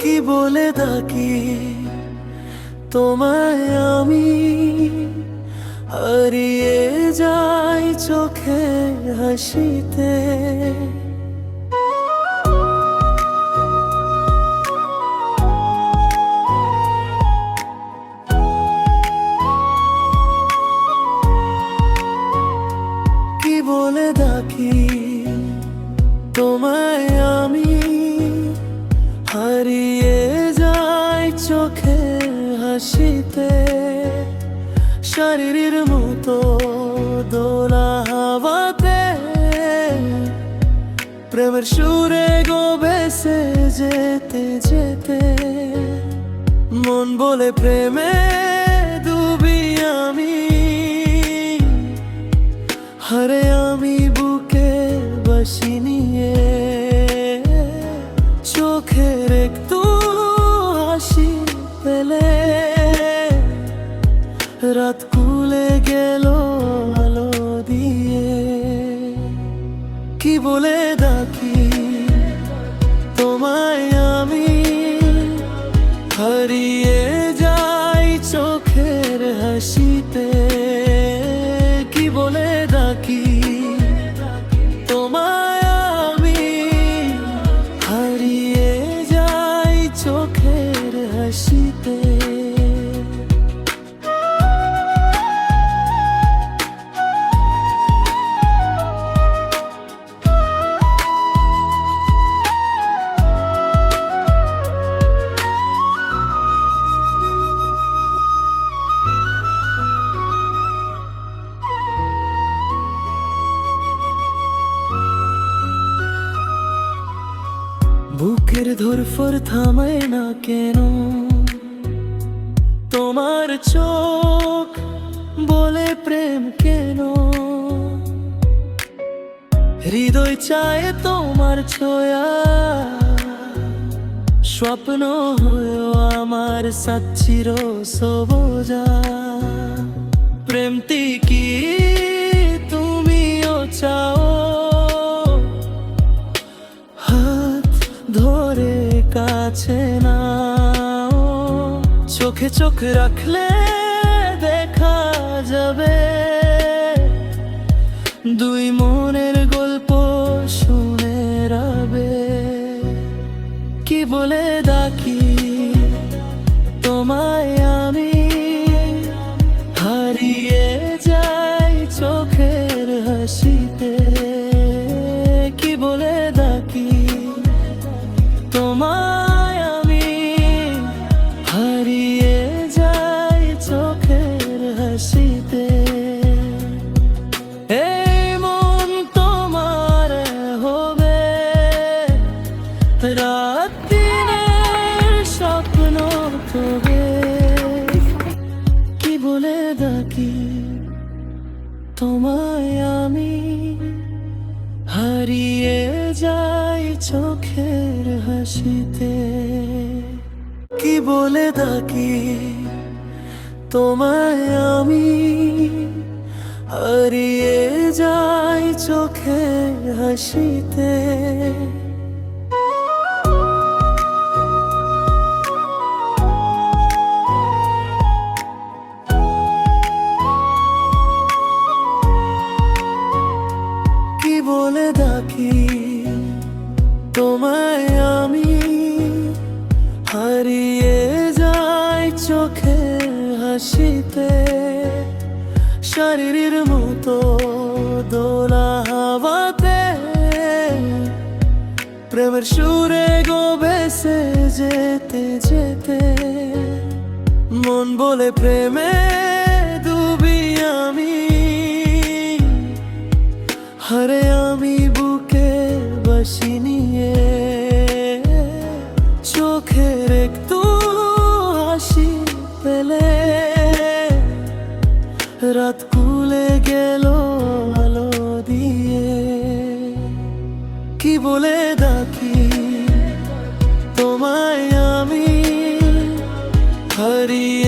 কি বলে ডাকি তোমায় আমি, হারিয়ে যাই চোখে হাসিতে। কি বলে ডাকি তোমায় আমি, হারিয়ে যাই চোখে হাসিতে। শরীরের মতো দোলা হাওয়াতে, প্রেমের সুরে গো ভেসে যেতে যেতে। মন বলে প্রেমে ডুবি আমি, হারে আমি বুকে বাসি নিয়ে। চোখের একটু হাসি পেলে রাত খুলে গেল আলো দিয়ে। কি বলে ডাকি তোমায় আমি, হারিয়ে যাই চোখের হাসিতে। কি বলে ডাকি তোমায় আমি, হারিয়ে যাই চোখের হাসিতে। বুকের ধরফর থামায় না কেন, তোমার চোখ বলে প্রেম কেন। হৃদয় চায় তোমার ছোঁয়া, স্বপ্ন হয়েও আমার সাচ্চির সবজা। প্রেমটি কি তুমিও চাও, ধরে কাছে নাও। চোখে চোখ রাখলে দেখা যাবে দুই মনের গল্প শুনে রাবে। কি বলে ডাকি তোমায় আমি, হারিয়ে যাই চোখের হাসিতে। কি বলে ডাকি তোমায় আমি, হারিয়ে যাই চোখের হাসিতে। এই মন তোমার হবে রাত দিনের স্বপ্ন তবে। কি বলে ডাকি তোমায় আমি, হারিয়ে যাই চোখের হাসিতে। কি বলে ডাকি তোমায় আমি, হারিয়ে যাই চোখের হাসিতে। কি বলে ডাকি তোমায় আমি, হারিয়ে যাই চোখের হাসিতে। শরীরের মতো দোলা হাওয়াতে, প্রেমের সুরে গো ভেসে যেতে যেতে। মন বলে প্রেমে ডুবি আমি, হারে আমি বুকে বাসি নিয়ে। চোখের একটু হাসি পেলে রাত খুলে গেল আলো দিয়ে। কি বলে ডাকি তোমায় আমি, হারিয়ে